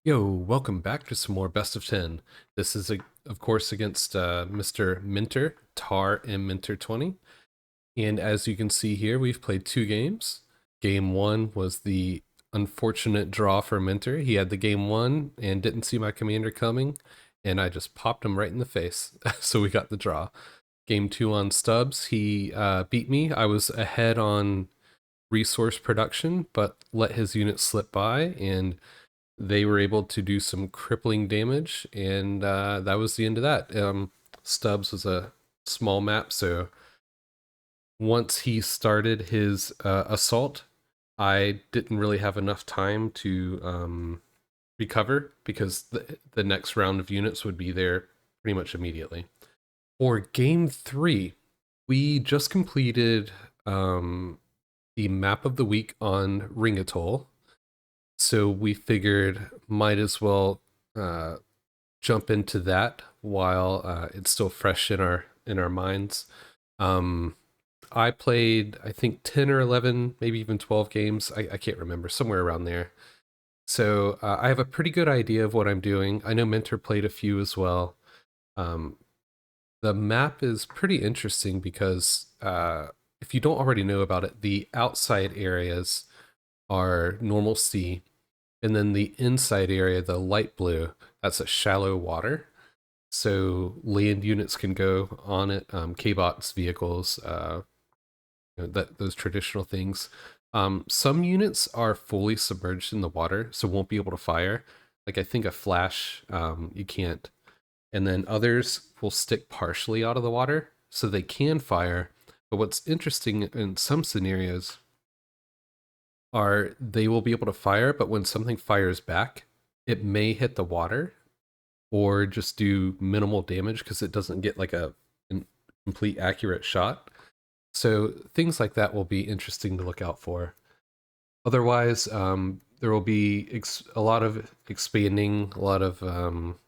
Yo, welcome back to some more Best of 10. This is, of course, against Mr. Minter, Tar mminter20. And as you can see here, we've played two games. Game one was the unfortunate draw for Minter. He had the game one and didn't see my commander coming, and I just popped him right in the face. So we got the draw. Game two on Stubbs, he beat me. I was ahead on resource production, but let his unit slip by, and they were able to do some crippling damage, and that was the end of that. Stubbs was a small map, so once he started his assault, I didn't really have enough time to recover because the next round of units would be there pretty much immediately. For game three, we just completed the map of the week on Ring Atoll. So we figured might as well jump into that while it's still fresh in our minds. I played, I think, 10 or 11, maybe even 12 games. I can't remember, somewhere around there. So I have a pretty good idea of what I'm doing. I know Mentor played a few as well. The map is pretty interesting because if you don't already know about it, the outside areas are normal sea, and then the inside area, the light blue, that's a shallow water. So land units can go on it, K-bots, vehicles, those traditional things. Some units are fully submerged in the water, so won't be able to fire. Like I think a flash, you can't. And then others will stick partially out of the water, so they can fire. But what's interesting in some scenarios are they will be able to fire, but when something fires back, it may hit the water or just do minimal damage because it doesn't get like a complete accurate shot. So things like that will be interesting to look out for. Otherwise, there will be a lot of expanding, a lot of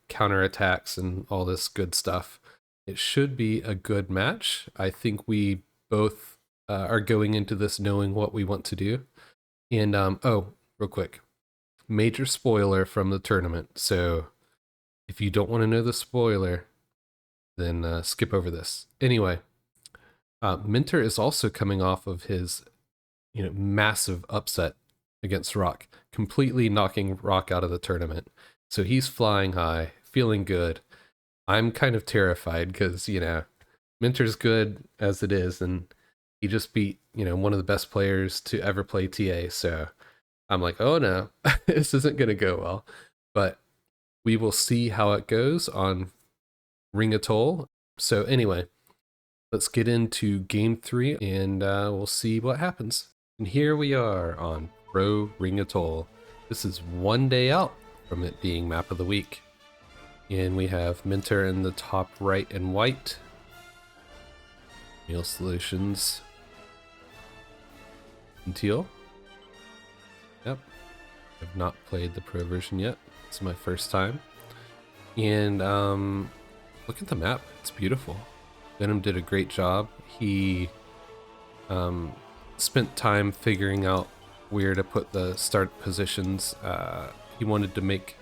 counterattacks and all this good stuff. It should be a good match. I think we both are going into this knowing what we want to do. And oh, real quick, major spoiler from the tournament. So if you don't want to know the spoiler, then skip over this. Anyway, Minter is also coming off of his, massive upset against Rock, completely knocking Rock out of the tournament. So he's flying high, feeling good. I'm kind of terrified because, Minter's good as it is, and he just beat, one of the best players to ever play TA. So I'm like, oh no, this isn't going to go well. But we will see how it goes on Ring Atoll. So anyway, let's get into game three and we'll see what happens. And here we are on Pro Ring Atoll. This is one day out from it being map of the week. And we have Minter in the top right and white. MEALSOLUTIONS in teal. Yep. I've not played the pro version yet. It's my first time. And look at the map. It's beautiful. Venom did a great job. He spent time figuring out where to put the start positions. He wanted to make...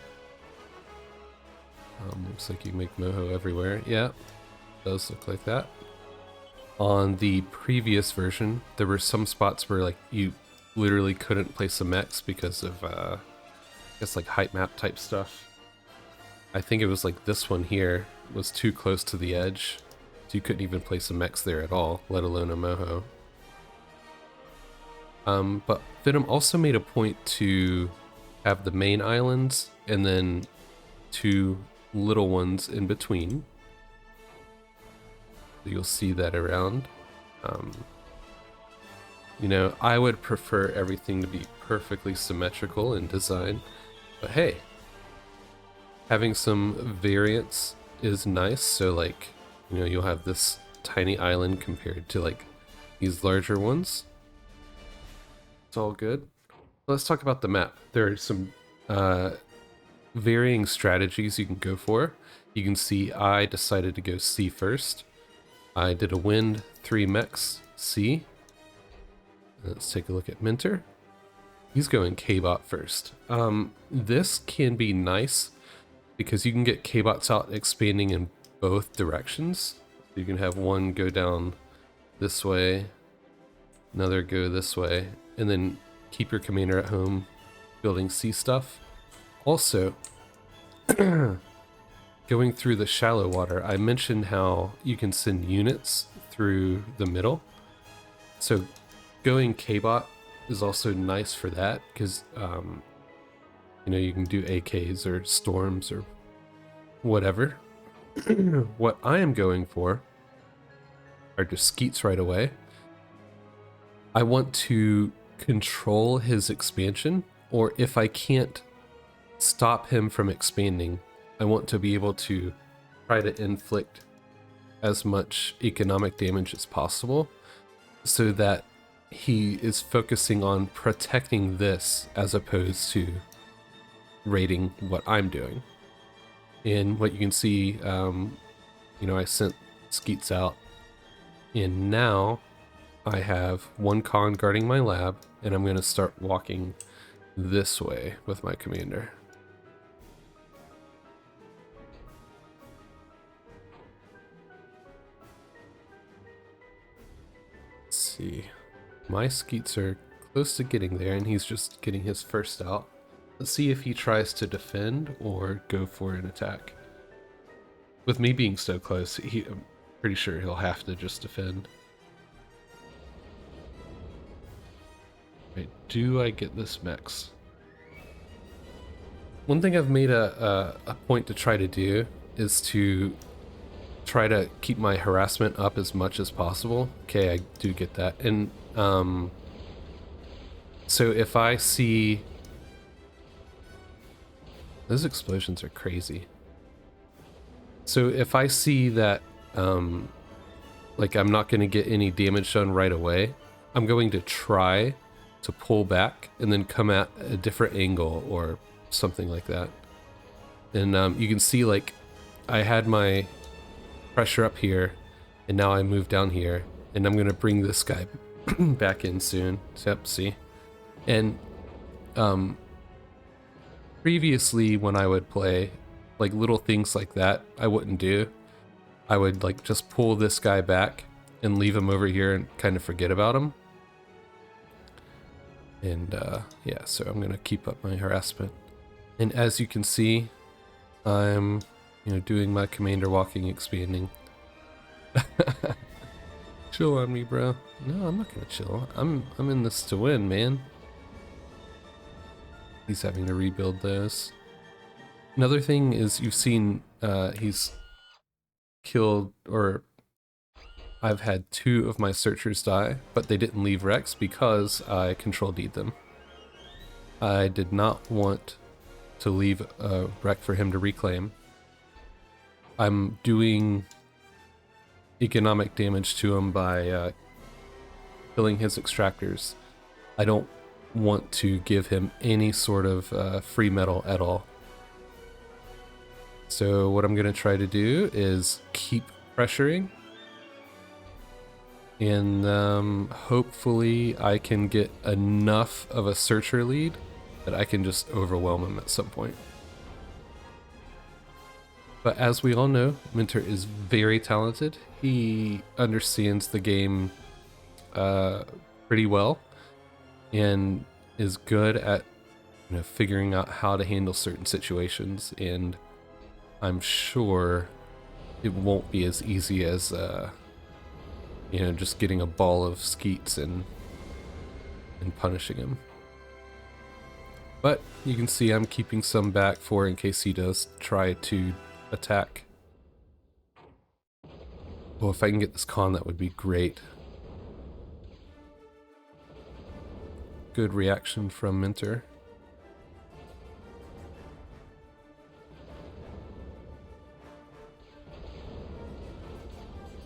looks like you can make moho everywhere. Yeah, does look like that. On the previous version, there were some spots where like you literally couldn't place a mechs because of I guess like height map type stuff. I think it was like this one here was too close to the edge, so you couldn't even place a mechs there at all, let alone a moho. But Venom also made a point to have the main islands and then two little ones in between. You'll see that around. I would prefer everything to be perfectly symmetrical in design, but hey, having some variance is nice. So like, you'll have this tiny island compared to like these larger ones. It's all good. Let's talk about the map. There are some varying strategies you can go for. You can see I decided to go C first. I did a wind, 3 mechs, C. Let's take a look at Minter. He's going K-bot first. This can be nice because you can get K-bots out expanding in both directions. You can have one go down this way, another go this way, and then keep your commander at home building C stuff. Also, going through the shallow water, I mentioned how you can send units through the middle. So going K-bot is also nice for that because you know, you can do AKs or storms or whatever. What I am going for are just skeets right away. I want to control his expansion, or if I can't stop him from expanding, I want to be able to try to inflict as much economic damage as possible so that he is focusing on protecting this as opposed to raiding what I'm doing. And what you can see, you know, I sent skeets out, and now I have one con guarding my lab, and I'm going to start walking this way with my commander. Let's see. My skeets are close to getting there, and he's just getting his first out. Let's see if he tries to defend or go for an attack. With me being so close, I'm pretty sure he'll have to just defend. Wait, do I get this mechs? One thing I've made a point to try to do is to try to keep my harassment up as much as possible. Okay, I do get that. And so if I see... Those explosions are crazy. So if I see that like I'm not going to get any damage done right away, I'm going to try to pull back and then come at a different angle or something like that. And you can see, like, I had my pressure up here and now I move down here, and I'm going to bring this guy back in soon. Yep, see? And previously when I would play, like, little things like that I wouldn't do. I would, like, just pull this guy back and leave him over here and kind of forget about him. And yeah, so I'm gonna keep up my harassment. And as you can see, I'm, you know, doing my commander walking, expanding. Chill on me, bro. No, I'm not gonna chill. I'm in this to win, man. He's having to rebuild those. Another thing is, you've seen he's killed, or I've had 2 of my searchers die, but they didn't leave Rex because I control D'd them. I did not want to leave a wreck for him to reclaim. I'm doing economic damage to him by killing his extractors. I don't want to give him any sort of free metal at all. So what I'm going to try to do is keep pressuring, and hopefully I can get enough of a searcher lead that I can just overwhelm him at some point. But as we all know, Minter is very talented. He understands the game pretty well and is good at, you know, figuring out how to handle certain situations, and I'm sure it won't be as easy as you know, just getting a ball of skeets and punishing him. But you can see I'm keeping some back for in case he does try to attack. Well, if I can get this con, that would be great. Good reaction from Minter.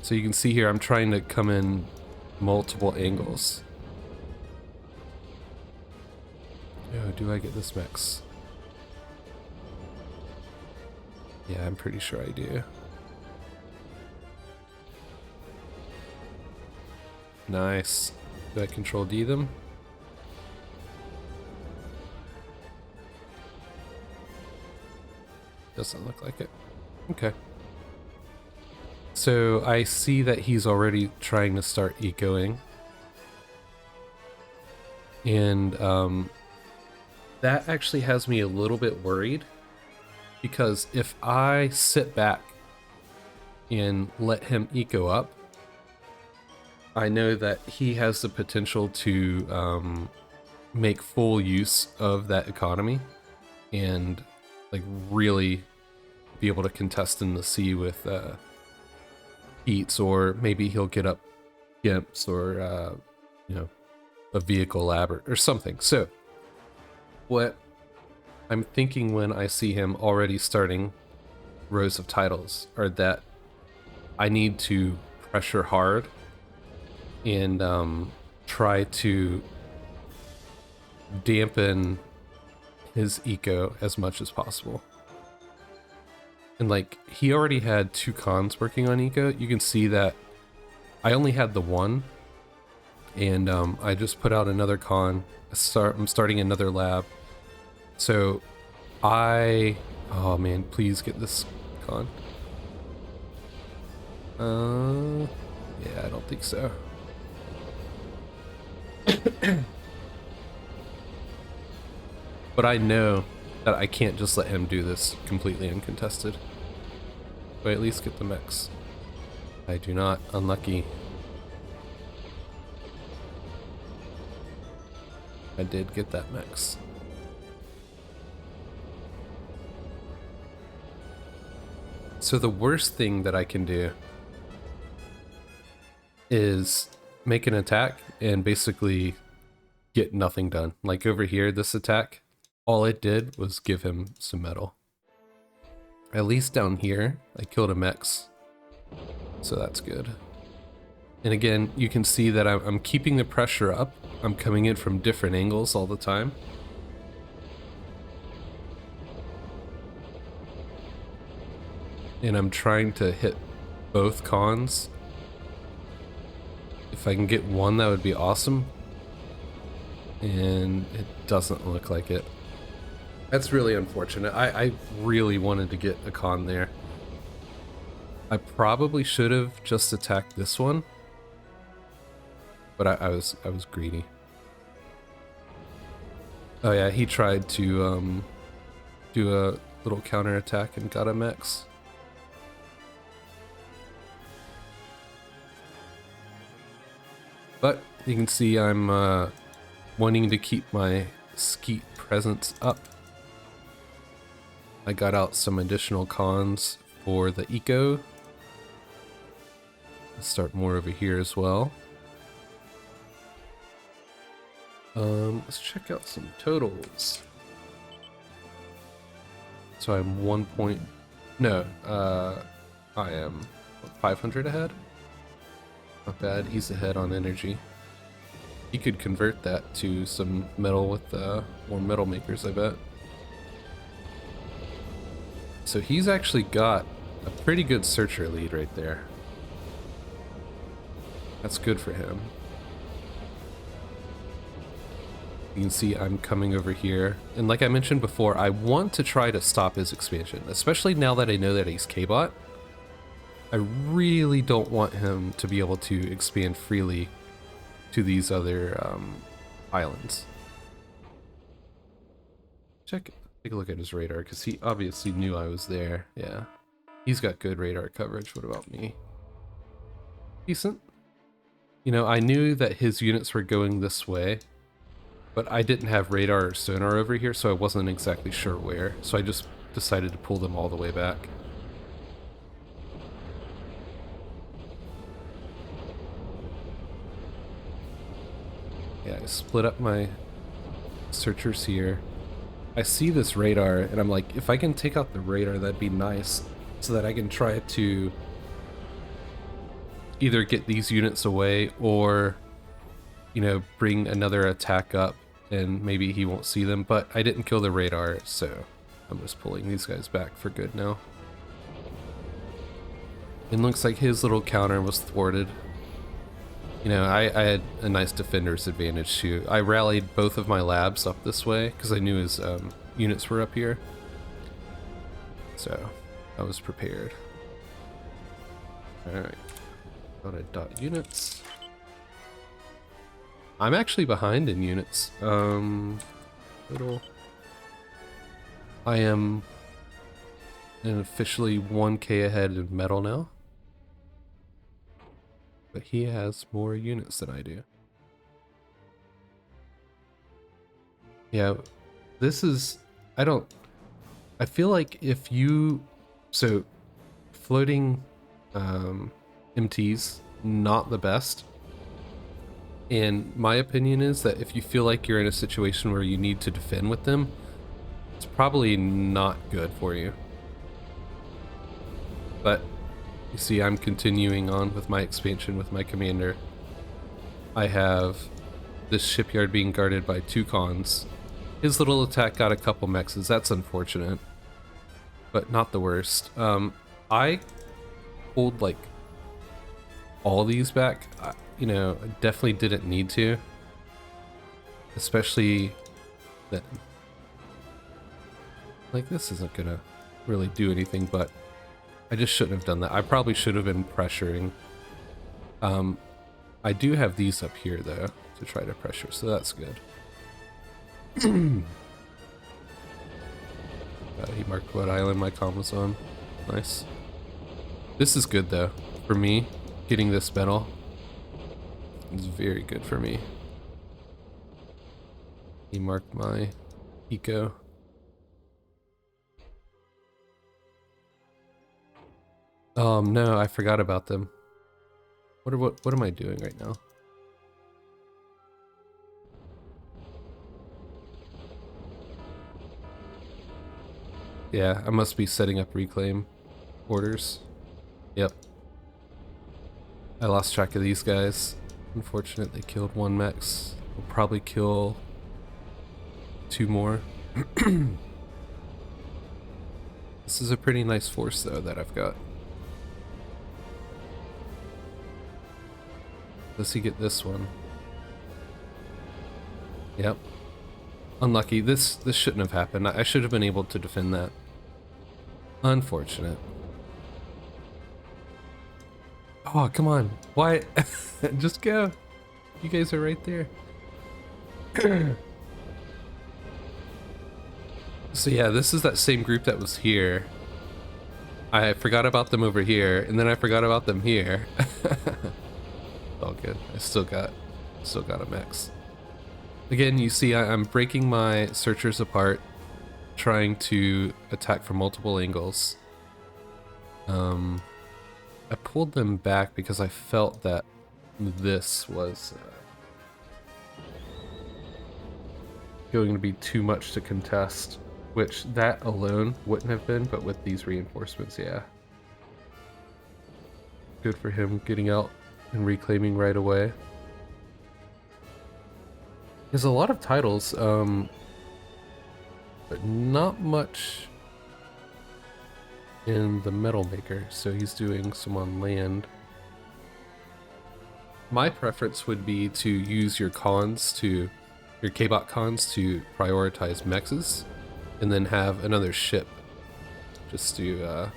So you can see here I'm trying to come in multiple angles. Oh, do I get this mix? Yeah, I'm pretty sure I do. Nice. Do I control D them? doesn't look like it. Okay. So I see that he's already trying to start ecoing. And that actually has me a little bit worried, because if I sit back and let him eco up, I know that he has the potential to make full use of that economy and like really be able to contest in the sea with eats, or maybe he'll get up gimps or you know, a vehicle lab or something. So what I'm thinking when I see him already starting rows of titles are that I need to pressure hard and try to dampen his eco as much as possible. And like, he already had 2 cons working on eco. You can see that I only had the 1, and I just put out another con. I'm starting another lab. So oh man, please get this con. Yeah, I don't think so. But I know that I can't just let him do this completely uncontested. But at least get the mechs. I do not. Unlucky. I did get that mechs. So the worst thing that I can do is make an attack and basically get nothing done. Like over here, this attack, all it did was give him some metal. At least down here, I killed a mechs, so that's good. And again, you can see that I'm keeping the pressure up. I'm coming in from different angles all the time. And I'm trying to hit both cons. If I can get one, that would be awesome. And it doesn't look like it. That's really unfortunate. I really wanted to get a con there. I probably should have just attacked this one, but I was greedy. Oh yeah, he tried to do a little counter attack and got a mechs. But you can see I'm wanting to keep my skeet presence up. I got out some additional cons for the eco. Let's start more over here as well. Let's check out some totals. So I'm 1 point... No, I am 500 ahead. Not bad, he's ahead on energy. He could convert that to some metal with more metal makers, I bet. So he's actually got a pretty good searcher lead right there. That's good for him. You can see I'm coming over here. And like I mentioned before, I want to try to stop his expansion, especially now that I know that he's K-bot. I really don't want him to be able to expand freely to these other islands. Take a look at his radar, because he obviously knew I was there. Yeah, he's got good radar coverage. What about me? Decent. You know, I knew that his units were going this way, but I didn't have radar or sonar over here, so I wasn't exactly sure where. So I just decided to pull them all the way back. Yeah, I split up my searchers here. I see this radar, and I'm like, if I can take out the radar, that'd be nice, so that I can try to either get these units away or, you know, bring another attack up, and maybe he won't see them. But I didn't kill the radar, so I'm just pulling these guys back for good now. It looks like his little counter was thwarted. You know, I had a nice defender's advantage too. I rallied both of my labs up this way because I knew his units were up here. So I was prepared. Alright. Got a dot units. I'm actually behind in units. Total. I am officially 1k ahead in metal now. But he has more units than I do. Yeah, this is... I feel like if you... So, floating MTs, not the best. And my opinion is that if you feel like you're in a situation where you need to defend with them, it's probably not good for you. But you see, I'm continuing on with my expansion with my commander. I have this shipyard being guarded by 2 cons. His little attack got a couple mexes. That's unfortunate, but not the worst. I pulled like all these back. You know, I definitely didn't need to, especially that. Like, this isn't gonna really do anything, but I just shouldn't have done that. I probably should have been pressuring. I do have these up here though to try to pressure, so that's good. He marked what island my comm was on. Nice. This is good though for me. Getting this medal is very good for me. He marked my eco. No, I forgot about them. What am I doing right now? Yeah, I must be setting up reclaim orders. Yep. I lost track of these guys. Unfortunate, they killed 1 mechs. We'll probably kill 2 more. This is a pretty nice force though that I've got. Does he get this one? Yep. Unlucky. This shouldn't have happened. I should have been able to defend that. Unfortunate. Oh, come on. Why? Just go. You guys are right there. So yeah, this is that same group that was here. I forgot about them over here, and then I forgot about them here. All good. I still got a mix. Again, you see I'm breaking my searchers apart, trying to attack from multiple angles. I pulled them back because I felt that this was going to be too much to contest, which that alone wouldn't have been, but with these reinforcements, yeah. Good for him getting out and reclaiming right away. There's a lot of titles, but not much in the metal maker, so he's doing some on land. My preference would be to use your K-bot cons to prioritize mexes, and then have another ship just to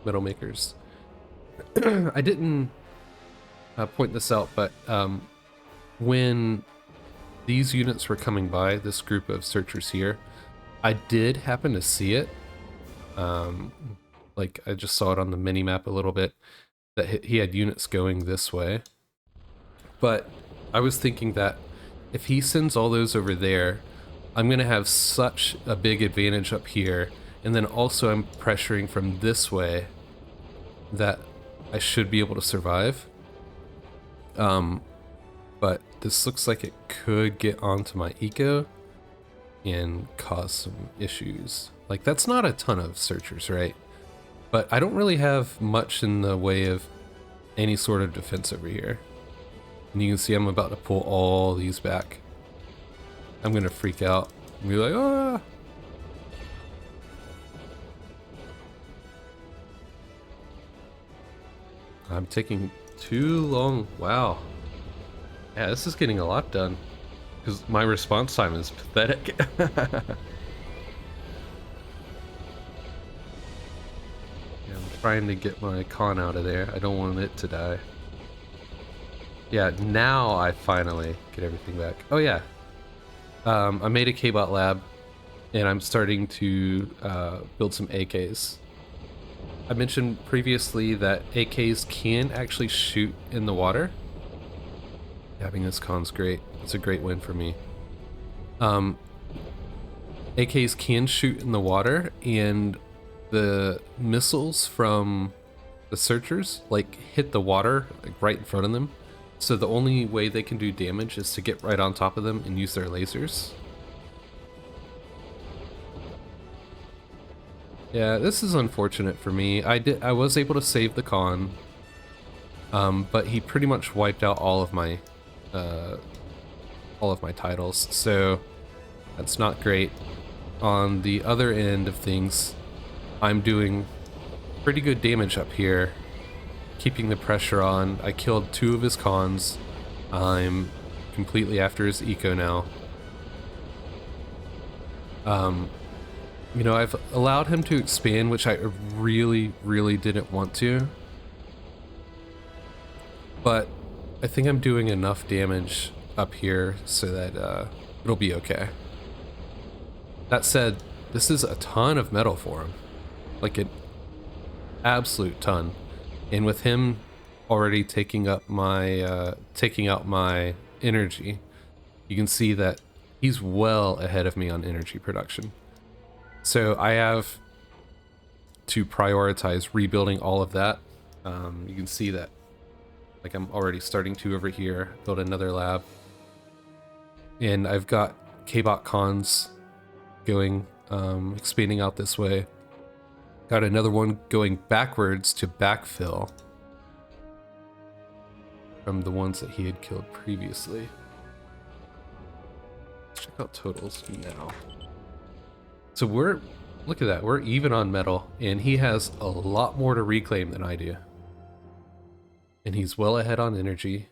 metal makers. I didn't point this out, but when these units were coming by, this group of searchers here, I did happen to see it. Like, I just saw it on the mini-map a little bit, that he had units going this way. But I was thinking that if he sends all those over there, I'm going to have such a big advantage up here, and then also I'm pressuring from this way, that I should be able to survive. But this looks like it could get onto my eco and cause some issues. Like, that's not a ton of searchers, right? But I don't really have much in the way of any sort of defense over here. And you can see I'm about to pull all these back. I'm gonna freak out and be like, ah! I'm taking too long. Wow. Yeah, this is getting a lot done. because my response time is pathetic. Yeah, I'm trying to get my con out of there. I don't want it to die. Yeah, now I finally get everything back. Oh yeah, I made a K-bot lab, and I'm starting to build some AKs. I mentioned previously that AKs can actually shoot in the water. Having this con's great. It's a great win for me. AKs can shoot in the water, and the missiles from the searchers like hit the water like right in front of them. So the only way they can do damage is to get right on top of them and use their lasers. Yeah, this is unfortunate for me. I was able to save the con, but he pretty much wiped out all of my titles, so that's not great. On the other end of things, I'm doing pretty good damage up here, keeping the pressure on. I killed 2 of his cons. I'm completely after his eco now. You know, I've allowed him to expand, which I really, really didn't want to. But I think I'm doing enough damage up here so that it'll be okay. That said, this is a ton of metal for him. Like an absolute ton. And with him already taking up my taking out my energy, you can see that he's well ahead of me on energy production. So I have to prioritize rebuilding all of that. You can see that like I'm already starting to over here build another lab. And I've got K-bot cons going, expanding out this way. Got another one going backwards to backfill from the ones that he had killed previously. Let's check out totals now. So look at that, we're even on metal, and he has a lot more to reclaim than I do. And he's well ahead on energy.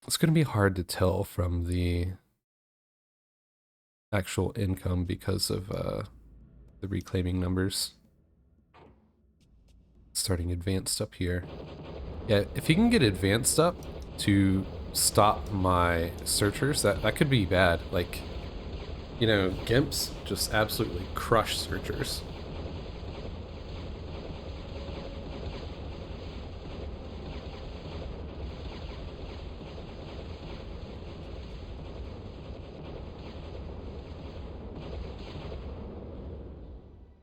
It's gonna be hard to tell from the actual income because of the reclaiming numbers. Starting advanced up here. Yeah, if you can get advanced up to stop my searchers, that could be bad. Like, you know, Gimps just absolutely crush searchers.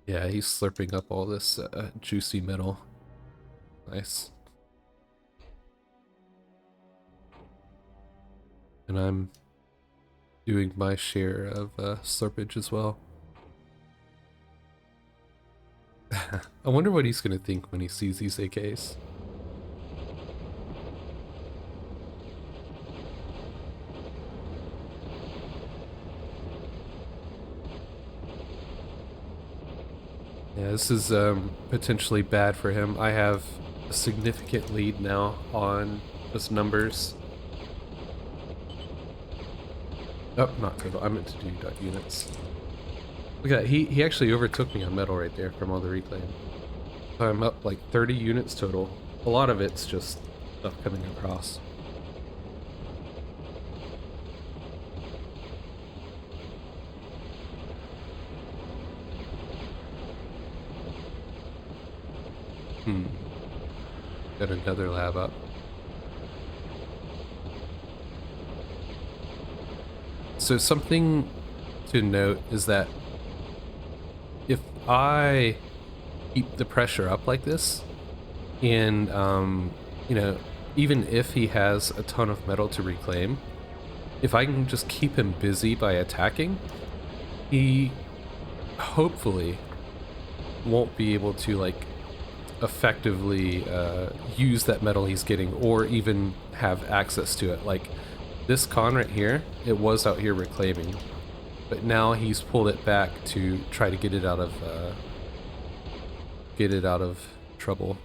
Yeah, he's slurping up all this juicy metal. Nice. And I'm doing my share of slurpage as well. I wonder what he's gonna think when he sees these AKs. Yeah, this is potentially bad for him. I have a significant lead now on his numbers. Oh, not total. I meant to do .units. Look at that. He actually overtook me on metal right there from all the reclaim. So I'm up like 30 units total. A lot of it's just stuff coming across. Got another lab up. So something to note is that if I keep the pressure up like this, and you know, even if he has a ton of metal to reclaim, if I can just keep him busy by attacking, he hopefully won't be able to like effectively use that metal he's getting, or even have access to it. Like this con right here, it was out here reclaiming, but now he's pulled it back to try to get it out of trouble.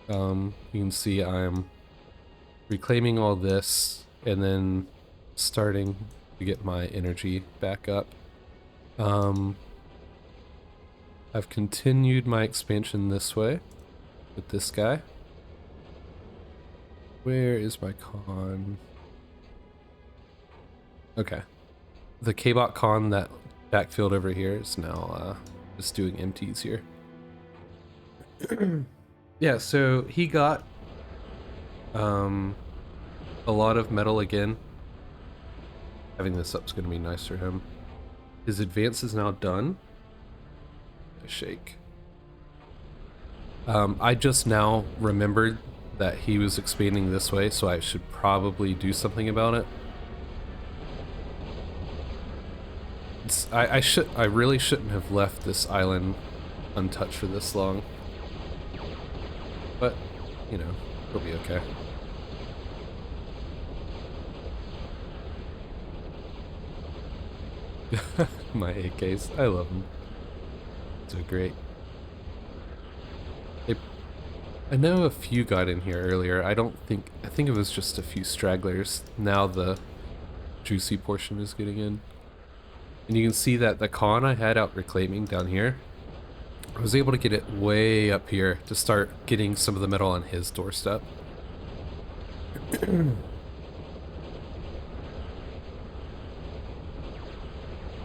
You can see I'm reclaiming all this, and then starting to get my energy back up. I've continued my expansion this way with this guy. Where is my con? Okay. The K-Bot con that backfilled over here is now just doing empties here. Yeah, so he got a lot of metal again. Having this up is going to be nice for him. His advance is now done. A shake. I just now remembered that he was expanding this way, so I should probably do something about it. I really shouldn't have left this island untouched for this long. But, you know, it'll be okay. My AKs, I love them. So great. I know a few got in here earlier. I think it was just a few stragglers. Now the juicy portion is getting in. And you can see that the con I had out reclaiming down here, I was able to get it way up here to start getting some of the metal on his doorstep. And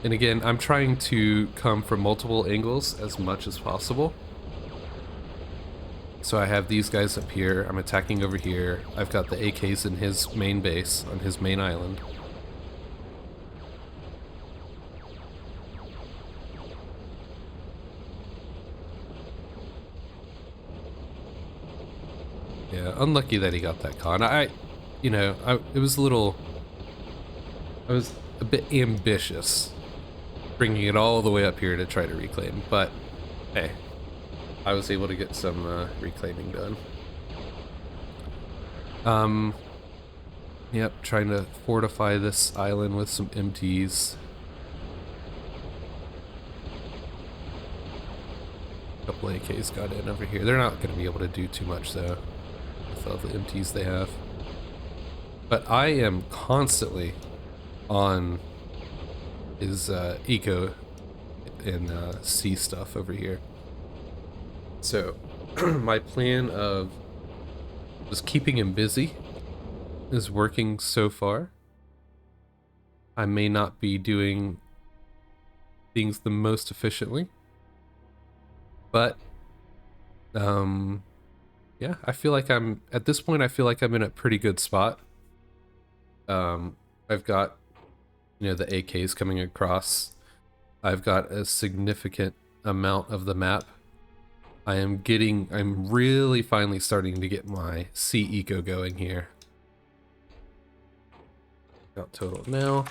again, I'm trying to come from multiple angles as much as possible. So I have these guys up here, I'm attacking over here, I've got the AKs in his main base, on his main island. Yeah, unlucky that he got that con. It was I was a bit ambitious, bringing it all the way up here to try to reclaim, but hey, I was able to get some reclaiming done. Yep, trying to fortify this island with some MTs. A couple AKs got in over here. They're not going to be able to do too much though, with all the MTs they have. But I am constantly on his eco and sea stuff over here. So my plan of just keeping him busy is working so far. I may not be doing things the most efficiently, but yeah, I feel like at this point I feel like I'm in a pretty good spot. I've got, the AKs coming across. I've got a significant amount of the map. I'm really finally starting to get my sea eco going here. Got total now.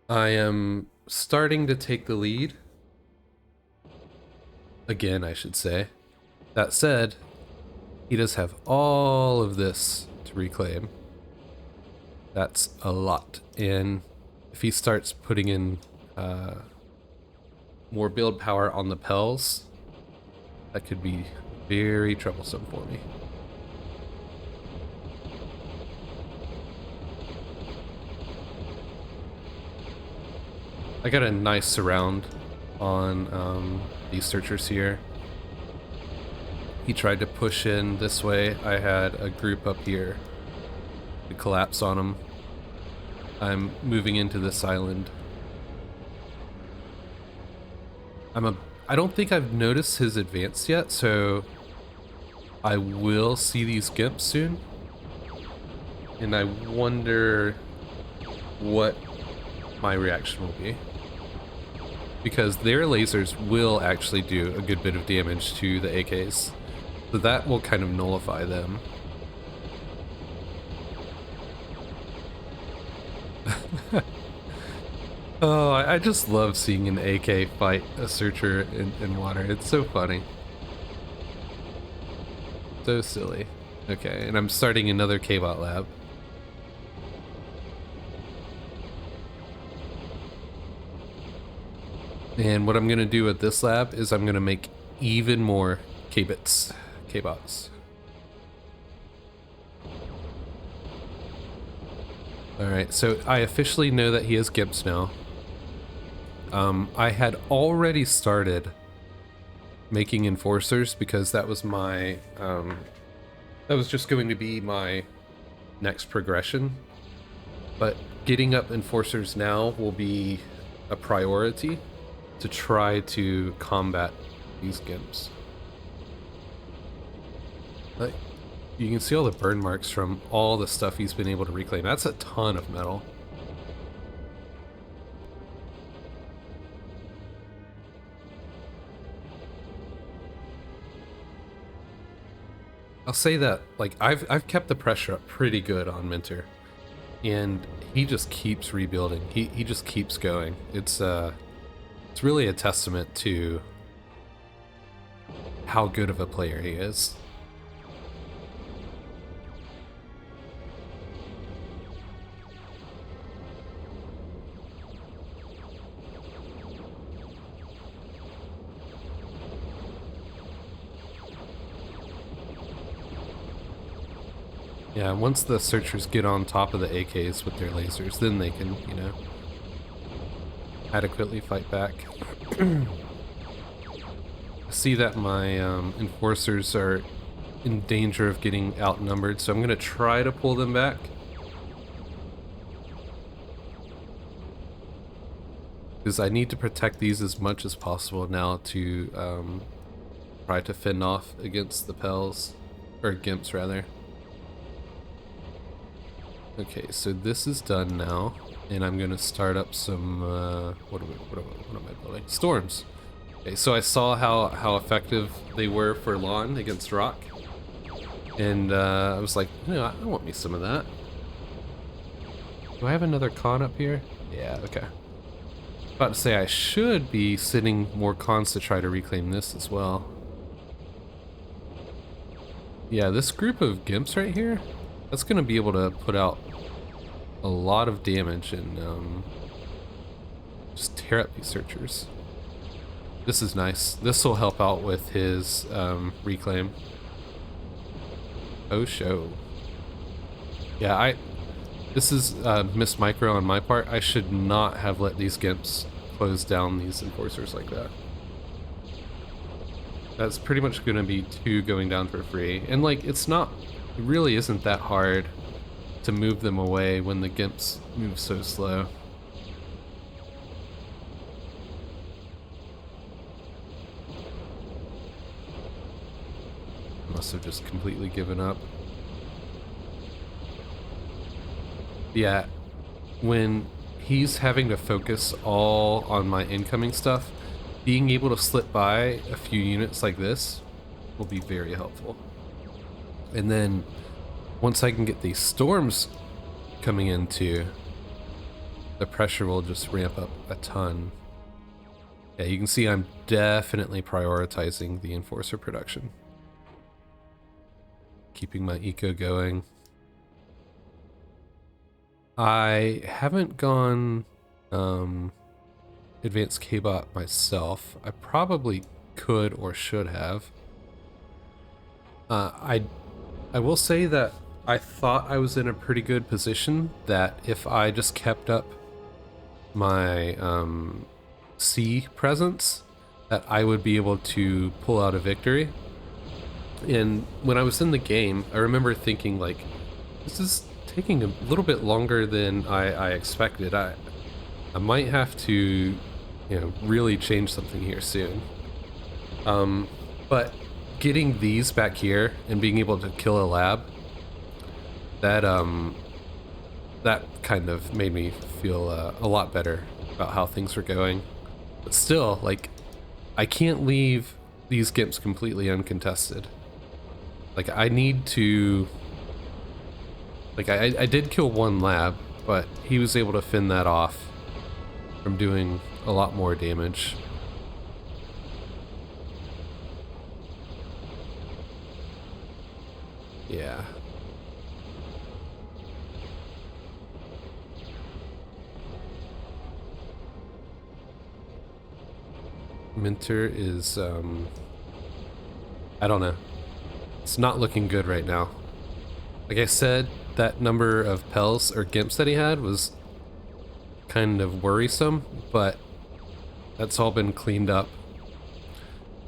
I am starting to take the lead. Again, I should say. That said, he does have all of this to reclaim. That's a lot. And if he starts putting in more build power on the Pels, that could be very troublesome for me. I got a nice surround on these searchers here. He tried to push in this way. I had a group up here to collapse on him. I'm moving into this island. I don't think I've noticed his advance yet, so I will see these gimps soon. And I wonder what my reaction will be. Because their lasers will actually do a good bit of damage to the AKs. So that will kind of nullify them. Oh, I just love seeing an AK fight a searcher in water. It's so funny. So silly. Okay, and I'm starting another K-Bot lab. And what I'm going to do with this lab is I'm going to make even more K-Bots. Alright, so I officially know that he has Gimps now. I had already started making enforcers because that was my, that was just going to be my next progression. But getting up enforcers now will be a priority to try to combat these Gimps. Like, you can see all the burn marks from all the stuff he's been able to reclaim. That's a ton of metal. I'll say that, like, I've kept the pressure up pretty good on Minter, and he just keeps rebuilding. He just keeps going. It's really a testament to how good of a player he is. Yeah, once the searchers get on top of the AKs with their lasers, then they can, you know, adequately fight back. I see that my enforcers are in danger of getting outnumbered, so I'm going to try to pull them back. Because I need to protect these as much as possible now to try to fend off against the Pels, or Gimps rather. Okay, so this is done now, and I'm gonna start up some, what am I building? Storms. Okay, so I saw how effective they were for lawn against rock, and I was like, you know, I want me some of that. Do I have another con up here? Yeah, okay. About to say I should be sending more cons to try to reclaim this as well. Yeah, this group of Gimps right here, that's gonna be able to put out a lot of damage and just tear up these searchers. This is nice. This will help out with his reclaim. Oh, show. Yeah, this is missed micro on my part. I should not have let these Gimps close down these enforcers like that. That's pretty much going to be 2 going down for free. And like, it really isn't that hard to move them away when the Gimps move so slow. Must have just completely given up. Yeah, when he's having to focus all on my incoming stuff, being able to slip by a few units like this will be very helpful. And then once I can get these storms coming in too, the pressure will just ramp up a ton. Yeah, you can see I'm definitely prioritizing the enforcer production. Keeping my eco going. I haven't gone advanced K-bot myself. I probably could or should have. I will say that I thought I was in a pretty good position, that if I just kept up my C presence, that I would be able to pull out a victory. And when I was in the game, I remember thinking, like, this is taking a little bit longer than I expected. I might have to, you know, really change something here soon. But getting these back here and being able to kill a lab, that kind of made me feel a lot better about how things were going. But still, like, I can't leave these Gimps completely uncontested. Like, I need to... Like, I did kill one lab, but he was able to fend that off from doing a lot more damage. Yeah. Minter is, I don't know. It's not looking good right now. Like I said, that number of Pels or Gimps that he had was kind of worrisome, but that's all been cleaned up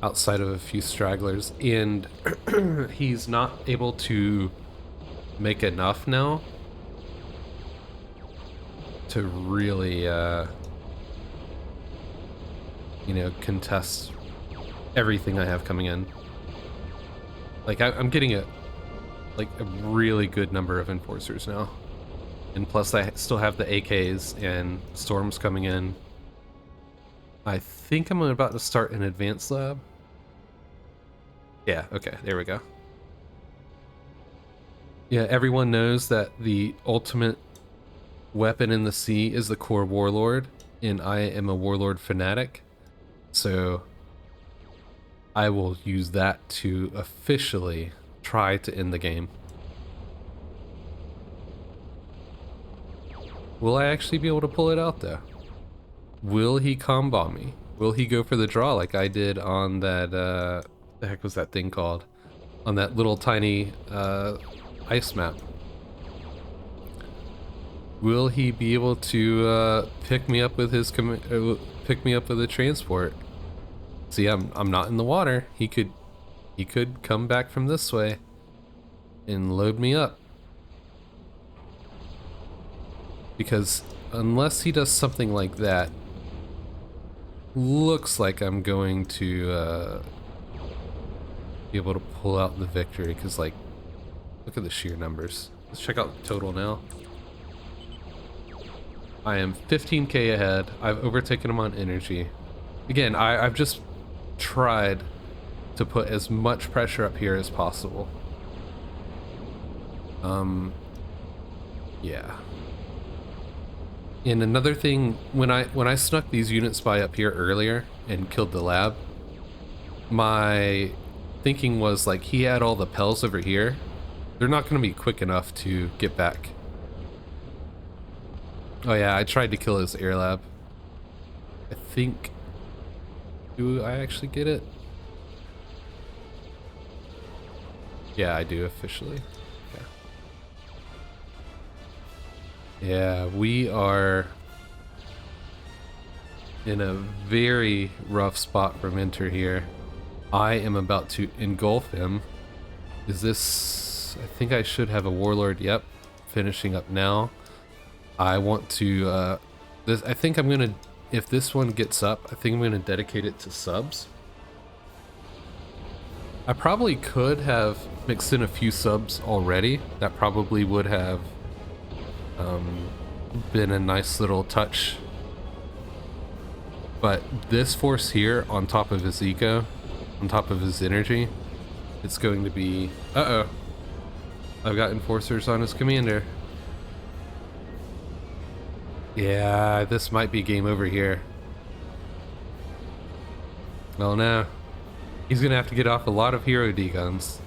outside of a few stragglers, and he's not able to make enough now to really you know, contest everything I have coming in. Like I'm getting a really good number of enforcers now, and plus I still have the AKs and storms coming in. I think I'm about to start an advanced lab. Yeah, okay, there we go. Yeah, everyone knows that the ultimate weapon in the sea is the core warlord, and I am a warlord fanatic, so I will use that to officially try to end the game. Will I actually be able to pull it out though? Will he combo me? Will he go for the draw like I did on that, the heck was that thing called? On that little tiny ice map. Will he be able to pick me up with his pick me up with a transport? See, I'm not in the water. He could come back from this way and load me up. Because unless he does something like that, looks like I'm going to be able to pull out the victory. Because, like, look at the sheer numbers. Let's check out the total now. I am 15k ahead. I've overtaken him on energy. Again, I've just tried to put as much pressure up here as possible. Yeah. And another thing, when I snuck these units by up here earlier and killed the lab, my thinking was like he had all the Pels over here. They're not going to be quick enough to get back. Oh yeah, I tried to kill his air lab. I think... Do I actually get it? Yeah, I do officially. Yeah, we are in a very rough spot for Minter here. I am about to engulf him. Is this... I think I should have a warlord. Yep, finishing up now. I want to... this, I think I'm gonna... If this one gets up, I think I'm gonna dedicate it to subs. I probably could have mixed in a few subs already. That probably would have been a nice little touch, but this force here on top of his eco, on top of his energy, it's going to be... Uh-oh, I've got enforcers on his commander. Yeah, this might be game over here. Oh no, he's gonna have to get off a lot of hero D guns.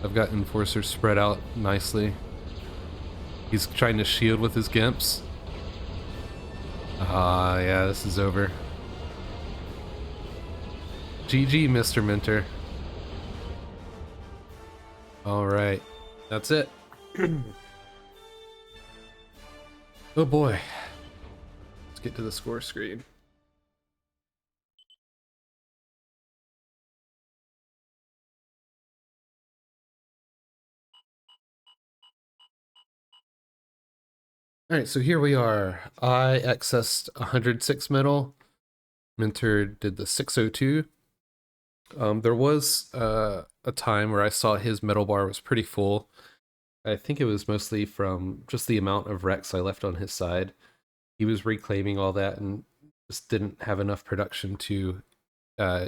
I've got enforcers spread out nicely. He's trying to shield with his Gimps. Ah, yeah, this is over. GG, Mr. Minter. Alright, that's it. Oh boy. Let's get to the score screen. Alright, so here we are. I accessed 106 metal. Minter did the 602. There was a time where I saw his metal bar was pretty full. I think it was mostly from just the amount of Rex I left on his side. He was reclaiming all that and just didn't have enough production to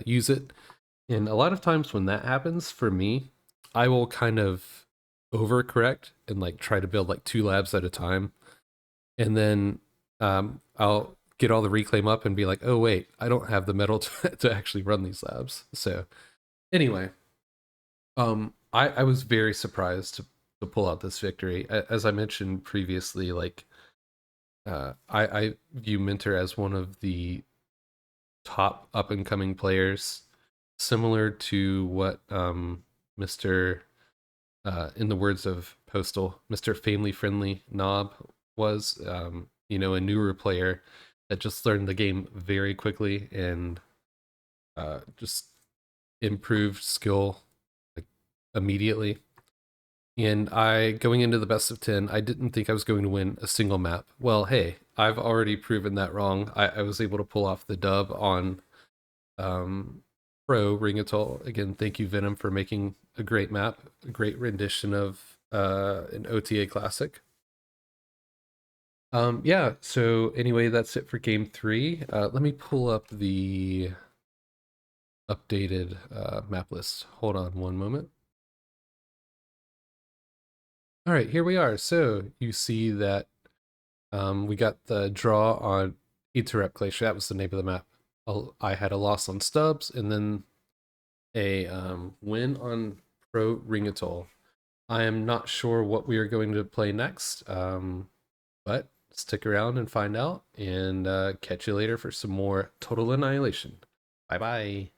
use it. And a lot of times when that happens, for me, I will kind of overcorrect and like try to build like 2 labs at a time. And then I'll get all the reclaim up and be like, oh wait, I don't have the metal to actually run these labs. So anyway, I was very surprised to pull out this victory. As I mentioned previously, like I view Minter as one of the top up and coming players, similar to what Mr. In the words of Postal, Mr. Family Friendly Knob was, a newer player that just learned the game very quickly and just improved skill like immediately. And going into the best of 10, I didn't think I was going to win a single map. Well, hey, I've already proven that wrong. I was able to pull off the dub on Pro Ring Atoll. Again, thank you, Venom, for making a great map, a great rendition of an OTA classic. Yeah, so anyway, that's it for game 3. Let me pull up the updated map list. Hold on one moment. All right, here we are. So you see that we got the draw on Interrupt Glacier. That was the name of the map. I had a loss on Stubbs and then a win on Pro Ring Atoll. I am not sure what we are going to play next, but stick around and find out, and catch you later for some more Total Annihilation. Bye bye.